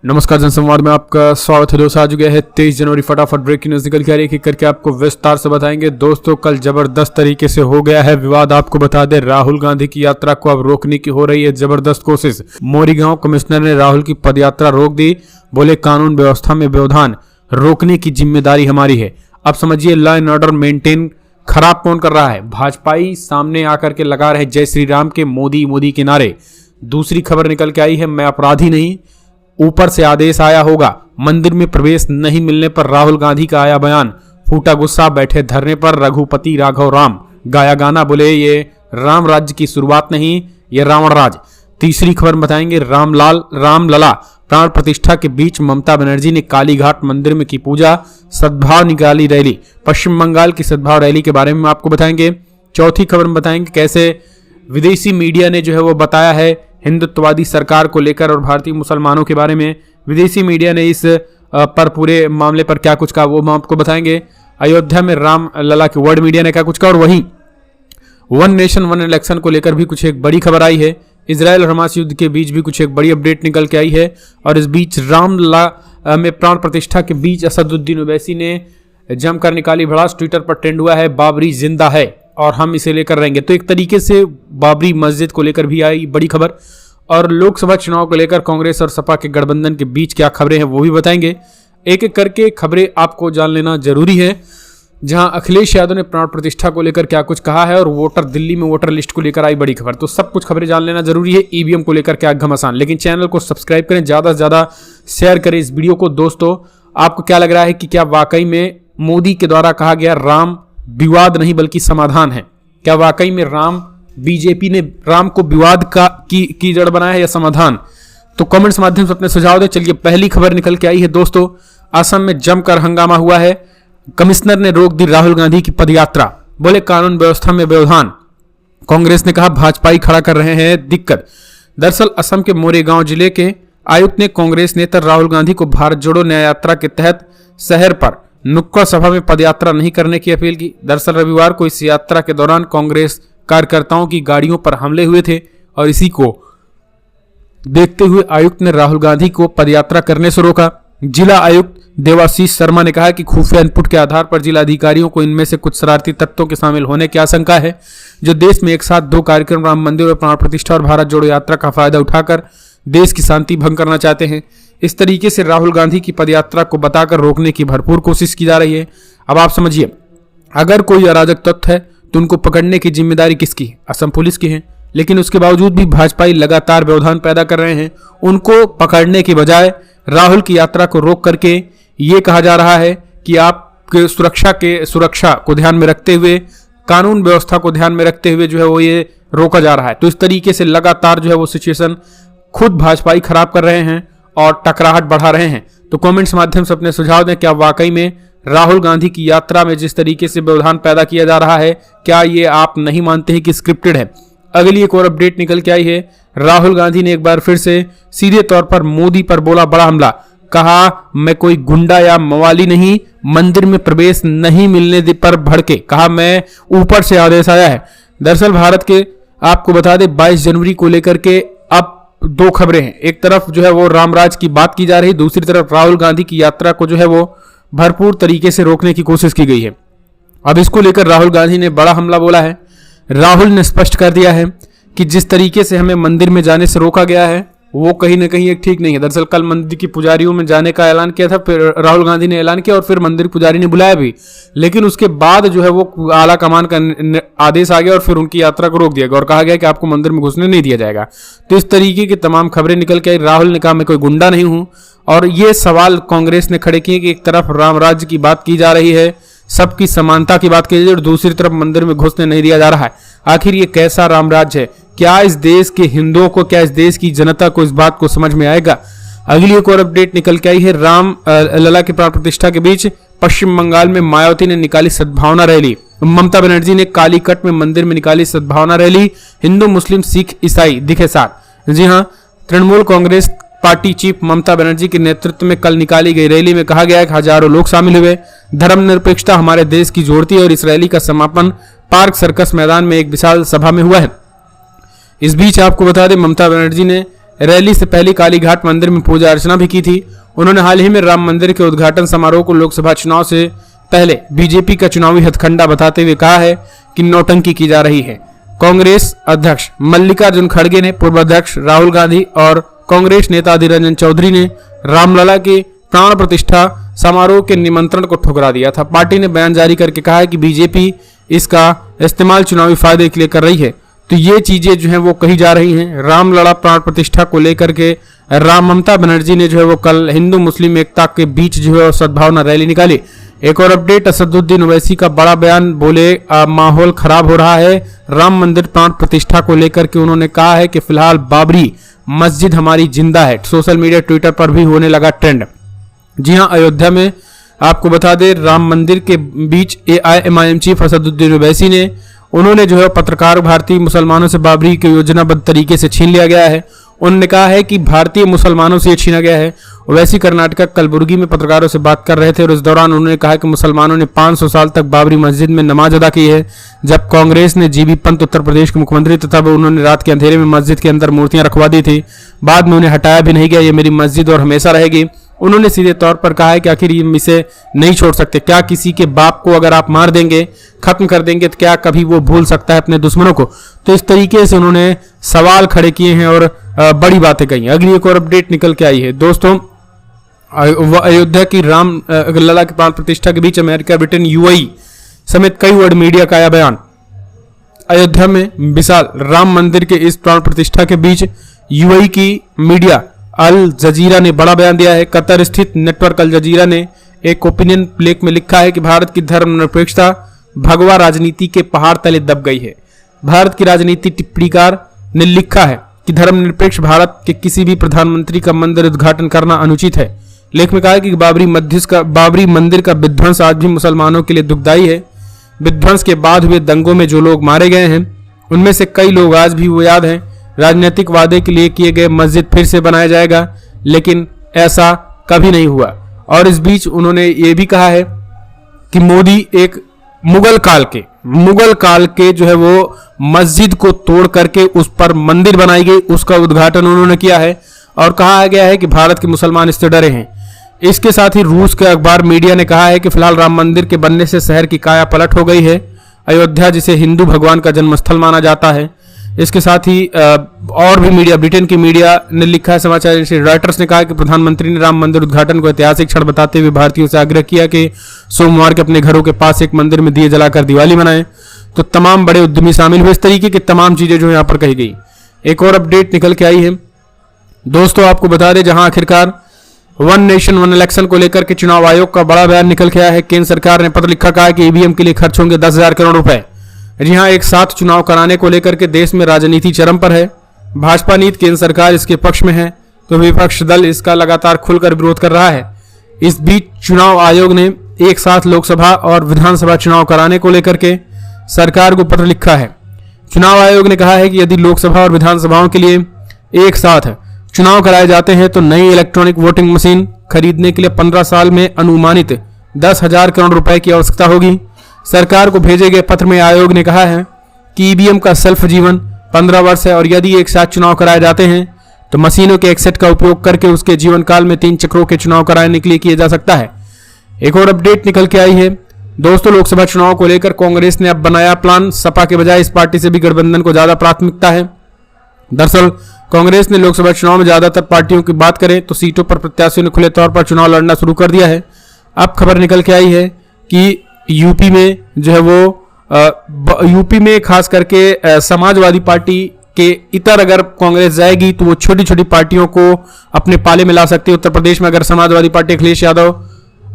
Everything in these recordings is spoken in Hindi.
नमस्कार जनसंवाद में आपका स्वागत है दोस्तों। आज गया है 23 जनवरी। फटाफट ब्रेकिंग न्यूज निकल के आ रही है, एक करके आपको विस्तार से बताएंगे। दोस्तों कल जबरदस्त तरीके से हो गया है विवाद। आपको बता दें राहुल गांधी की यात्रा को अब रोकने की हो रही है जबरदस्त कोशिश। मोरीगांव कमिश्नर ने राहुल की पदयात्रा रोक दी, बोले कानून व्यवस्था में व्यवधान रोकने की जिम्मेदारी हमारी है। अब समझिए लॉ एंड ऑर्डर मेंटेन खराब कौन कर रहा है? भाजपाई सामने आकर के लगा रहे जय श्री राम के मोदी मोदी के नारे। दूसरी खबर निकल के आई है, मैं अपराधी नहीं, ऊपर से आदेश आया होगा। मंदिर में प्रवेश नहीं मिलने पर राहुल गांधी का आया बयान, फूटा गुस्सा, बैठे धरने पर रघुपति राघव राम, गाया गाना, बोले ये राम राज्य की शुरुआत नहीं, ये रावण राज। तीसरी खबर बताएंगे, रामलला प्राण प्रतिष्ठा के बीच ममता बनर्जी ने कालीघाट मंदिर में की पूजा, सद्भाव निकाली रैली। पश्चिम बंगाल की सद्भाव रैली के बारे में आपको बताएंगे। चौथी खबर में बताएंगे कैसे विदेशी मीडिया ने जो है वो बताया है हिंदुत्ववादी सरकार को लेकर और भारतीय मुसलमानों के बारे में विदेशी मीडिया ने इस पर पूरे मामले पर क्या कुछ कहा वो हम आपको बताएंगे। अयोध्या में राम लला के वर्ल्ड मीडिया ने क्या कुछ कहा, और वहीं वन नेशन वन इलेक्शन को लेकर भी कुछ एक बड़ी खबर आई है। इजरायल और हमास युद्ध के बीच भी कुछ एक बड़ी अपडेट निकल के आई है। और इस बीच रामलला में प्राण प्रतिष्ठा के बीच असदुद्दीन ओवैसी ने जमकर निकाली भड़ास। ट्विटर पर ट्रेंड हुआ है, बाबरी जिंदा है और हम इसे लेकर रहेंगे। तो एक तरीके से बाबरी मस्जिद को लेकर भी आई बड़ी खबर। और लोकसभा चुनाव को लेकर कांग्रेस और सपा के गठबंधन के बीच क्या खबरें हैं वो भी बताएंगे। एक एक करके खबरें आपको जान लेना जरूरी है। जहां अखिलेश यादव ने प्राण प्रतिष्ठा को लेकर क्या कुछ कहा है और दिल्ली में वोटर लिस्ट को लेकर आई बड़ी खबर। तो सब कुछ खबरें जान लेना जरूरी है। ईवीएम को लेकर क्या घमासान। लेकिन चैनल को सब्सक्राइब करें, ज्यादा से ज्यादा शेयर करें इस वीडियो को। दोस्तों आपको क्या लग रहा है कि क्या वाकई में मोदी के द्वारा कहा गया राम विवाद नहीं बल्कि समाधान है? क्या वाकई में बीजेपी ने राम को विवाद की जड़ बनाया है या समाधान? तो कमेंट्स माध्यम से अपने सुझाव दें। चलिए पहली खबर निकल के आई है दोस्तों, असम में जमकर हंगामा हुआ है। कमिश्नर ने रोक दी राहुल गांधी की पदयात्रा, बोले कानून व्यवस्था में व्यवधान। कांग्रेस ने कहा भाजपाई खड़ा कर रहे हैं दिक्कत। दरअसल असम के मोरीगांव जिले के आयुक्त ने कांग्रेस नेता राहुल गांधी को भारत जोड़ो न्याय यात्रा के तहत शहर पर नुक्कड़ सभा में पदयात्रा नहीं करने की अपील की। दरअसल रविवार को इस यात्रा के दौरान कांग्रेस कार्यकर्ताओं की गाड़ियों पर हमले हुए थे और इसी को देखते हुए आयुक्त ने राहुल गांधी को पदयात्रा करने से रोका। जिला आयुक्त देवाशीष शर्मा ने कहा कि खुफिया इनपुट के आधार पर जिला अधिकारियों को इनमें से कुछ शरारती तत्वों के शामिल होने की आशंका है, जो देश में एक साथ दो कार्यक्रम राम मंदिर और प्राण प्रतिष्ठा और भारत जोड़ो यात्रा का फायदा उठाकर देश की शांति भंग करना चाहते हैं। इस तरीके से राहुल गांधी की पदयात्रा को बताकर रोकने की भरपूर कोशिश की जा रही है। अब आप समझिए, अगर कोई अराजक तत्व है तो उनको पकड़ने की जिम्मेदारी किसकी? असम पुलिस की है। लेकिन उसके बावजूद भी भाजपाई लगातार व्यवधान पैदा कर रहे हैं। उनको पकड़ने के बजाय राहुल की यात्रा को रोक करके ये कहा जा रहा है कि आपके सुरक्षा को ध्यान में रखते हुए, कानून व्यवस्था को ध्यान में रखते हुए जो है वो ये रोका जा रहा है। तो इस तरीके से लगातार जो है वो सिचुएशन खुद भाजपाई खराब कर रहे हैं और टकराहट बढ़ा रहे हैं। तो कमेंट्स माध्यम से अपने सुझाव दें, क्या वाकई में राहुल गांधी की यात्रा में जिस तरीके से व्यवधान पैदा किया जा रहा है, क्या ये आप नहीं मानते हैं कि स्क्रिप्टेड है? अगली एक और अपडेट निकल के आई है। राहुल गांधी ने एक बार फिर से सीधे तौर पर मोदी पर बोला बड़ा हमला, कहा मैं कोई गुंडा या मवाली नहीं, मंदिर में प्रवेश नहीं मिलने पर भड़के, कहा मैं ऊपर से आदेश आया है। दरअसल भारत के आपको बता दें 22 जनवरी को लेकर के अब दो खबरें हैं। एक तरफ जो है वो रामराज की बात की जा रही है, दूसरी तरफ राहुल गांधी की यात्रा को जो है वो भरपूर तरीके से रोकने की कोशिश की गई है। अब इसको लेकर राहुल गांधी ने बड़ा हमला बोला है। राहुल ने स्पष्ट कर दिया है कि जिस तरीके से हमें मंदिर में जाने से रोका गया है वो कहीं ना कहीं एक ठीक नहीं है। दरअसल कल मंदिर की पुजारियों में जाने का ऐलान किया था, फिर राहुल गांधी ने ऐलान किया और फिर मंदिर पुजारी ने बुलाया भी, लेकिन उसके बाद जो है वो आला कमान का आदेश आ गया और फिर उनकी यात्रा को रोक दिया गया और कहा गया कि आपको मंदिर में घुसने नहीं दिया जाएगा। तो इस तरीके की तमाम खबरें निकल के आई। राहुल ने कहा मैं कोई गुंडा नहीं हूं, और ये सवाल कांग्रेस ने खड़े किए कि एक तरफ राम राज्य की बात की जा रही है, सबकी समानता की बात की जा रही है, और दूसरी तरफ मंदिर में घुसने नहीं दिया जा रहा है। आखिर ये कैसा राम राज्य है? क्या इस देश के हिंदुओं को, क्या इस देश की जनता को इस बात को समझ में आएगा? अगली एक और अपडेट निकल के आई है। राम लला की प्राण प्रतिष्ठा के बीच पश्चिम बंगाल में मायावती ने निकाली सद्भावना रैली। ममता बनर्जी ने कालीकट में मंदिर में निकाली सद्भावना रैली। हिंदू मुस्लिम सिख ईसाई दिखे साथ। जी हाँ, तृणमूल कांग्रेस पार्टी चीफ ममता बनर्जी के नेतृत्व में कल निकाली गई रैली में कहा गया कि हजारों लोग शामिल हुए। धर्मनिरपेक्षता हमारे देश की जोड़ती है और इस रैली का समापन पार्क सर्कस मैदान में एक विशाल सभा में हुआ है। इस बीच आपको बता दें ममता बनर्जी ने रैली से पहले कालीघाट मंदिर में पूजा अर्चना भी की थी। उन्होंने हाल ही में राम मंदिर के उद्घाटन समारोह को लोकसभा चुनाव से पहले बीजेपी का चुनावी हथकंडा बताते हुए कहा है कि नौटंकी की जा रही है। कांग्रेस अध्यक्ष मल्लिकार्जुन खड़गे ने, पूर्व अध्यक्ष राहुल गांधी और कांग्रेस नेता अधीर रंजन चौधरी ने रामलला के प्राण प्रतिष्ठा समारोह के निमंत्रण को ठुकरा दिया था। पार्टी ने बयान जारी करके कहा है कि बीजेपी इसका इस्तेमाल चुनावी फायदे के लिए कर रही है। तो ये चीजें जो है वो कही जा रही हैं। रामलला प्राण प्रतिष्ठा को लेकर के ममता बनर्जी ने जो है वो कल हिंदू मुस्लिम एकता के बीच जो है सद्भावना रैली निकाली। एक और अपडेट, असदुद्दीन ओवैसी का बड़ा बयान, बोले माहौल खराब हो रहा है राम मंदिर प्राण प्रतिष्ठा को लेकर के। उन्होंने कहा है कि फिलहाल बाबरी मस्जिद हमारी जिंदा है। सोशल मीडिया ट्विटर पर भी होने लगा ट्रेंड। जी हां, अयोध्या में आपको बता दें राम मंदिर के बीच AIMIM चीफ असदुद्दीन ओवैसी ने, उन्होंने जो है पत्रकार भारतीय मुसलमानों से बाबरी को योजनाबद्ध तरीके से छीन लिया गया है। उन्होंने कहा है कि भारतीय मुसलमानों से ये छीना गया है। ओवैसी कर्नाटक कलबुर्गी में पत्रकारों से बात कर रहे थे और इस दौरान उन्होंने कहा कि मुसलमानों ने 500 साल तक बाबरी मस्जिद में नमाज अदा की है। जब कांग्रेस ने जीबी पंत उत्तर प्रदेश के मुख्यमंत्री थे तब उन्होंने रात के अंधेरे में मस्जिद के अंदर मूर्तियां रखवा दी थी। बाद में उन्हें हटाया भी नहीं गया। ये मेरी मस्जिद और हमेशा रहेगी। उन्होंने सीधे तौर पर कहा है कि आखिर हम इसे नहीं छोड़ सकते। क्या किसी के बाप को अगर आप मार देंगे, खत्म कर देंगे, तो क्या कभी वो भूल सकता है अपने दुश्मनों को? तो इस तरीके से उन्होंने सवाल खड़े किए हैं और बड़ी बातें कही। अगली एक और अपडेट निकल के आई है दोस्तों, अयोध्या की राम लला की प्राण प्रतिष्ठा के बीच अमेरिका, ब्रिटेन, UAE समेत कई वर्ल्ड मीडिया का आया बयान। अयोध्या में विशाल राम मंदिर के इस प्राण प्रतिष्ठा के बीच UAE की मीडिया अल जजीरा ने बड़ा बयान दिया है। कतर स्थित नेटवर्क अल जजीरा ने एक ओपिनियन लेख में लिखा है कि भारत की धर्मनिरपेक्षता भगवा राजनीति के पहाड़ तले दब गई है। भारत की राजनीति टिप्पणीकार ने लिखा है कि धर्मनिरपेक्ष भारत के किसी भी प्रधानमंत्री का मंदिर उद्घाटन करना अनुचित है। लेख में कहा है कि बाबरी मंदिर का विध्वंस आज भी मुसलमानों के लिए दुखदायी है। विध्वंस के बाद हुए दंगों में जो लोग मारे गए हैं उनमें से कई लोग आज भी वो याद हैं। राजनीतिक वादे के लिए किए गए मस्जिद फिर से बनाया जाएगा, लेकिन ऐसा कभी नहीं हुआ। और इस बीच उन्होंने ये भी कहा है कि मोदी एक मुगल काल के जो है वो मस्जिद को तोड़ करके उस पर मंदिर बनाई गई, उसका उद्घाटन उन्होंने किया है। और कहा गया है कि भारत के मुसलमान इससे डरे हैं। इसके साथ ही रूस के अखबार मीडिया ने कहा है कि फिलहाल राम मंदिर के बनने से शहर की काया पलट हो गई है। अयोध्या जिसे हिंदू भगवान का जन्मस्थल माना जाता है। इसके साथ ही और भी मीडिया, ब्रिटेन की मीडिया ने लिखा है, समाचार एजेंसी रॉयटर्स ने कहा कि प्रधानमंत्री ने राम मंदिर उद्घाटन को ऐतिहासिक क्षण बताते हुए भारतीयों से आग्रह किया कि सोमवार के अपने घरों के पास एक मंदिर में दिए जलाकर दिवाली मनाएं। तो तमाम बड़े उद्यमी शामिल हुए। इस तरीके की तमाम चीजें जो यहाँ पर कही गई। एक और अपडेट निकल के आई है दोस्तों, आपको बता दें, जहां आखिरकार वन नेशन वन इलेक्शन को लेकर के चुनाव आयोग का बड़ा बयान निकल के आया है। केंद्र सरकार ने पत्र लिखा, कहा कि EVM के लिए खर्च होंगे 10,000 करोड़ रुपए। जी हां, एक साथ चुनाव कराने को लेकर के देश में राजनीति चरम पर है। भाजपा नीति, केंद्र सरकार इसके पक्ष में है तो विपक्ष दल इसका लगातार खुलकर विरोध कर रहा है। इस बीच चुनाव आयोग ने एक साथ लोकसभा और विधानसभा चुनाव कराने को लेकर के सरकार को पत्र लिखा है। चुनाव आयोग ने कहा है कि यदि लोकसभा और विधानसभाओं के लिए एक साथ चुनाव कराए जाते हैं तो नई इलेक्ट्रॉनिक वोटिंग मशीन खरीदने के लिए 15 साल में अनुमानित 10,000 करोड़ रुपए की आवश्यकता होगी। सरकार को भेजे गए पत्र में आयोग ने कहा है कि EVM का सेल्फ जीवन 15 वर्ष है और यदि एक साथ चुनाव कराए जाते हैं तो मशीनों के एक सेट का उपयोग करके उसके जीवन काल में 3 चक्रों के चुनाव कराने के लिए किया जा सकता है। एक और अपडेट निकल के आई है दोस्तों, लोकसभा चुनाव को लेकर कांग्रेस ने अब बनाया प्लान। सपा के बजाय इस पार्टी से भी गठबंधन को ज्यादा प्राथमिकता है। दरअसल कांग्रेस ने लोकसभा चुनाव में ज्यादातर पार्टियों की बात करें तो सीटों पर प्रत्याशियों ने खुले तौर पर चुनाव लड़ना शुरू कर दिया है। अब खबर निकल के आई है कि यूपी में जो है वो यूपी में खास करके समाजवादी पार्टी के इतर अगर कांग्रेस जाएगी तो वो छोटी छोटी पार्टियों को अपने पाले में ला सकती है। उत्तर प्रदेश में अगर समाजवादी पार्टी अखिलेश यादव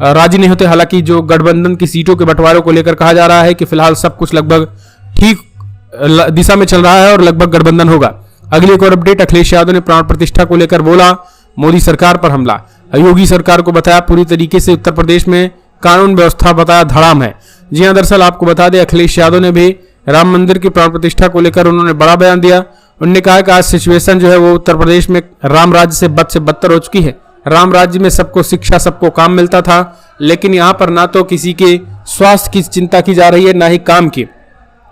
राजी नहीं होते, हालांकि जो गठबंधन की सीटों के बंटवारे को लेकर कहा जा रहा है कि फिलहाल सब कुछ लगभग ठीक दिशा में चल रहा है और लगभग गठबंधन होगा। अगली एक और अपडेट, अखिलेश यादव ने प्राण प्रतिष्ठा को लेकर बोला मोदी सरकार पर हमला। योगी सरकार को बताया पूरी तरीके से उत्तर प्रदेश में कानून व्यवस्था बताया धड़ाम है। जी हां, दरअसल आपको बता दें अखिलेश यादव ने भी राम मंदिर की प्राण प्रतिष्ठा को लेकर उन्होंने बड़ा बयान दिया। उन्होंने कहा कि आज सिचुएशन जो है वो उत्तर प्रदेश में राम राज्य से बद से बदतर हो चुकी है। राम राज्य में सबको शिक्षा, सबको काम मिलता था, लेकिन यहाँ पर ना तो किसी के स्वास्थ्य की चिंता की जा रही है ना ही काम की।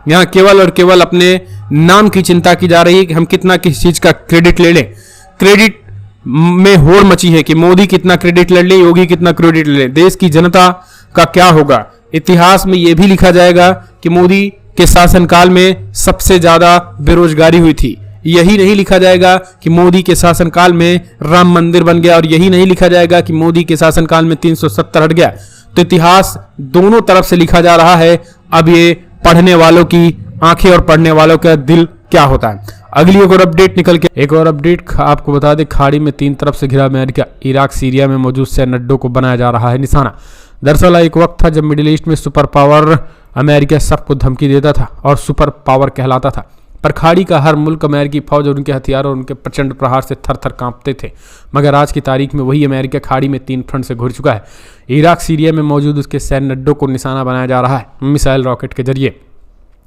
यहाँ केवल और केवल अपने नाम की चिंता की जा रही है कि हम कितना किस चीज का क्रेडिट ले लें। क्रेडिट में होड़ मची है कि मोदी कितना क्रेडिट ले ले, योगी कितना क्रेडिट ले ले, देश की जनता का क्या होगा। इतिहास में यह भी लिखा जाएगा कि मोदी के शासनकाल में सबसे ज्यादा बेरोजगारी हुई थी। यही नहीं लिखा जाएगा कि मोदी के शासनकाल में राम मंदिर बन गया, और यही नहीं लिखा जाएगा कि मोदी के शासनकाल में 370 हट गया। तो इतिहास दोनों तरफ से लिखा जा रहा है। अब ये पढ़ने वालों की आंखें और पढ़ने वालों का दिल क्या होता है। अगली एक और अपडेट निकल के, एक और अपडेट आपको बता दें, खाड़ी में 3 तरफ से घिरा अमेरिका, इराक सीरिया में मौजूद सैन्य अड्डों को बनाया जा रहा है निशाना। दरअसल एक वक्त था जब मिडिल ईस्ट में सुपर पावर अमेरिका सबको धमकी देता था और सुपर पावर कहलाता था, पर खाड़ी का हर मुल्क अमेरिकी फौज और उनके हथियार और उनके प्रचंड प्रहार से थर थर कांपते थे। मगर आज की तारीख में वही अमेरिका खाड़ी में 3 फ्रंट से घुर चुका है। इराक सीरिया में मौजूद उसके सैन्य अड्डों को निशाना बनाया जा रहा है। मिसाइल रॉकेट के जरिए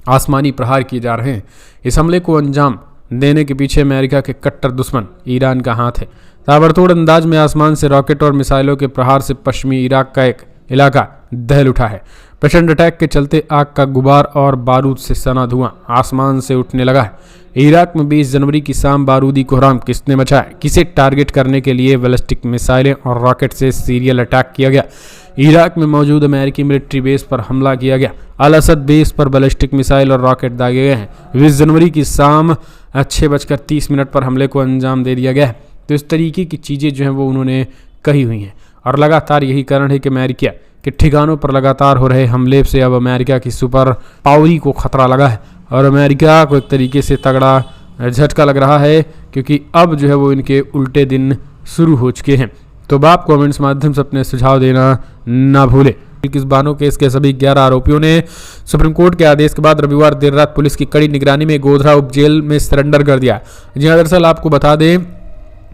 आसमानी प्रहार किए जा रहे हैं। इस हमले को अंजाम देने के पीछे अमेरिका के कट्टर दुश्मन ईरान का हाथ है। ताबड़तोड़ अंदाज में आसमान से रॉकेट और मिसाइलों के प्रहार से पश्चिमी इराक का एक इलाका दहल उठा है। प्रचंड अटैक के चलते आग का गुबार और बारूद से सना धुआं आसमान से उठने लगा है। इराक में 20 जनवरी की शाम बारूदी कोहराम किसने मचाया, किसे टारगेट करने के लिए बैलिस्टिक मिसाइलें और रॉकेट से सीरियल अटैक किया गया। इराक में मौजूद अमेरिकी मिलिट्री बेस पर हमला किया गया। अल असद बेस पर बैलिस्टिक मिसाइल और रॉकेट दागे गए हैं। 20 जनवरी की शाम 6:30 पर हमले को अंजाम दे दिया गया है। तो इस तरीके की चीज़ें जो हैं वो उन्होंने कही हुई हैं, और लगातार यही कारण है कि अमेरिका के ठिकानों पर लगातार हो रहे हमले से अब अमेरिका की सुपर पावरी को खतरा लगा है, और अमेरिका को एक तरीके से तगड़ा झटका लग रहा है, क्योंकि अब जो है वो इनके उल्टे दिन शुरू हो चुके हैं। तो आप कमेंट्स माध्यम से अपने सुझाव देना ना भूलें। बिल्किस बानो केस के सभी 11 आरोपियों ने सुप्रीम कोर्ट के आदेश के बाद रविवार देर रात पुलिस की कड़ी निगरानी में गोधरा उप जेल में सरेंडर कर दिया। जी हाँ, दरअसल आपको बता दें,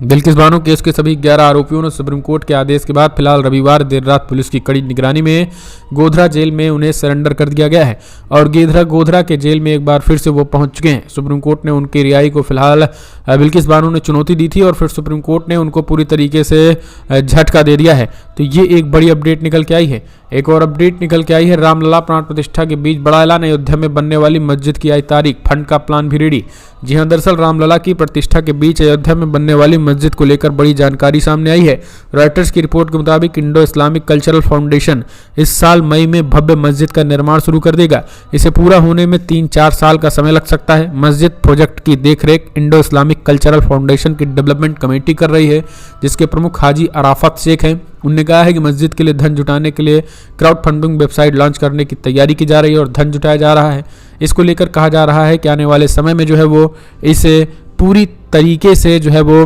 बिल्किस बानो केस के सभी 11 आरोपियों ने सुप्रीम कोर्ट के आदेश के बाद फिलहाल रविवार देर रात पुलिस की कड़ी निगरानी में गोधरा जेल में उन्हें सरेंडर कर दिया गया है, और गोधरा के जेल में एक बार फिर से वो पहुंच चुके हैं। सुप्रीम कोर्ट ने उनकी रिहाई को फिलहाल बिल्किस बानो ने चुनौती दी थी, और फिर सुप्रीम कोर्ट ने उनको पूरी तरीके से झटका दे दिया है। तो ये एक बड़ी अपडेट निकल के आई है। एक और अपडेट निकल के आई है, रामलला प्राण प्रतिष्ठा के बीच बड़ा ऐलान, अयोध्या में बनने वाली मस्जिद की आई तारीख, फंड का प्लान भी रेडी। जी हां, दरअसल रामलला की प्रतिष्ठा के बीच अयोध्या में बनने वाली मस्जिद को लेकर बड़ी जानकारी सामने आई है। रॉयटर्स की रिपोर्ट के मुताबिक इंडो इस्लामिक कल्चरल फाउंडेशन इस साल मई में भव्य मस्जिद का निर्माण शुरू कर देगा। इसे पूरा होने में 3-4 साल का समय लग सकता है। मस्जिद प्रोजेक्ट की देखरेख इंडो इस्लामिक कल्चरल फाउंडेशन की डेवलपमेंट कमेटी कर रही है, जिसके प्रमुख हाजी अराफत शेख हैं। उन्होंने कहा है कि मस्जिद के लिए धन जुटाने के लिए क्राउड फंडिंग वेबसाइट लॉन्च करने की तैयारी की जा रही है और धन जुटाया जा रहा है। इसको लेकर कहा जा रहा है कि आने वाले समय में जो है वो इसे पूरी तरीके से जो है वो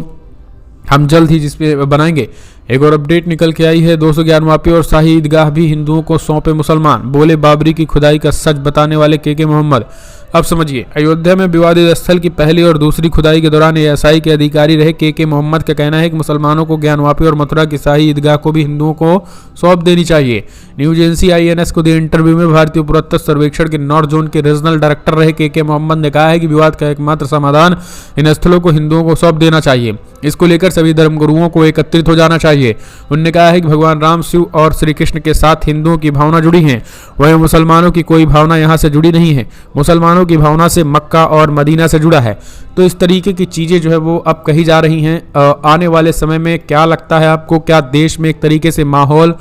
हम जल्द ही जिस पे बनाएंगे। एक और अपडेट निकल के आई है, 211 वापी और शाही ईदगाह भी हिंदुओं को सौंपे मुसलमान, बोले बाबरी की खुदाई का सच बताने वाले के मोहम्मद। अब समझिए, अयोध्या में विवादित स्थल की पहली और दूसरी खुदाई के दौरान एएसआई के अधिकारी रहे के मोहम्मद का कहना है कि मुसलमानों को ज्ञानवापी और मथुरा की शाही ईदगाह को भी हिंदुओं को सौंप देनी चाहिए। न्यूज एजेंसी INS को दिए इंटरव्यू में भारतीय पुरातत्व सर्वेक्षण के नॉर्थ जोन के रीजनल डायरेक्टर रहे के मोहम्मद ने कहा है कि विवाद का एकमात्र समाधान इन स्थलों को हिंदुओं को सौंप देना चाहिए। इसको लेकर सभी धर्मगुरुओं को एकत्रित हो जाना चाहिए। उन्होंने कहा है कि भगवान राम, शिव और श्री कृष्ण के साथ हिंदुओं की भावना जुड़ी है, वहीं मुसलमानों की कोई भावना यहाँ से जुड़ी नहीं है। मुसलमानों की भावना से मक्का और मदीना से जुड़ा है। तो इस तरीके की चीजें जो है वो अब कही जा रही हैं। आने वाले समय में क्या लगता है आपको, क्या देश में एक तरीके से माहौल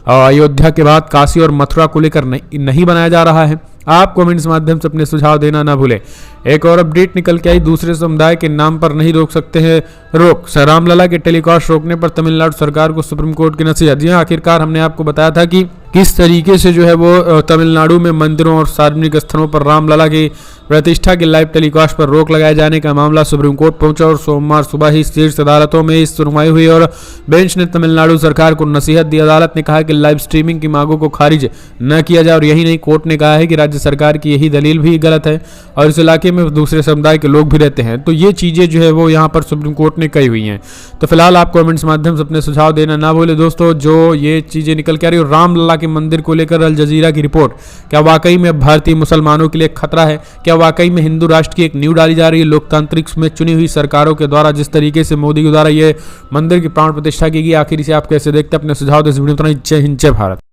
अयोध्या के बाद काशी और मथुरा को लेकर नहीं बनाया जा रहा है? आप कमेंट्स माध्यम से अपने सुझाव देना ना भूलें। एक और अपडेट निकल के आई, दूसरे समुदाय के नाम पर नहीं रोक सकते हैं रोक, रामलला के टेलीकास्ट रोकने पर तमिलनाडु सरकार को सुप्रीम कोर्ट की नसीहत। जी हाँ, आखिरकार हमने आपको बताया था कि किस तरीके से जो है वो तमिलनाडु में मंदिरों और सार्वजनिक स्थलों पर रामलला की प्रतिष्ठा के लाइव टेलीकास्ट पर रोक लगाए जाने का मामला सुप्रीम कोर्ट पहुंचा, और सोमवार सुबह ही शीर्ष अदालतों में इस सुनवाई हुई और बेंच ने तमिलनाडु सरकार को नसीहत दी। अदालत ने कहा कि लाइव स्ट्रीमिंग की मांगों को खारिज न किया जाए, और यही नहीं, कोर्ट ने कहा है कि राज्य सरकार की यही दलील भी गलत है और इस इलाके में दूसरे समुदाय के लोग भी रहते हैं। तो ये चीजें जो है वो यहाँ पर सुप्रीम कोर्ट ने कही हुई हैं। तो फिलहाल आप कमेंट्स माध्यम से अपने सुझाव देना ना भूले। दोस्तों, जो ये चीजें निकल के आ रही है रामलला के मंदिर को लेकर अल जजीरा की रिपोर्ट, क्या वाकई में भारतीय मुसलमानों के लिए खतरा है? क्या वाकई में हिंदू राष्ट्र की एक नींव डाली जा रही है लोकतांत्रिक में चुनी हुई सरकारों के द्वारा, जिस तरीके से मोदी के द्वारा ये मंदिर की प्राण प्रतिष्ठा की गई? आखिर इसे आप कैसे देखते हैं? अपने सुझाव दे इस वीडियो में। जय हिंद, जय भारत।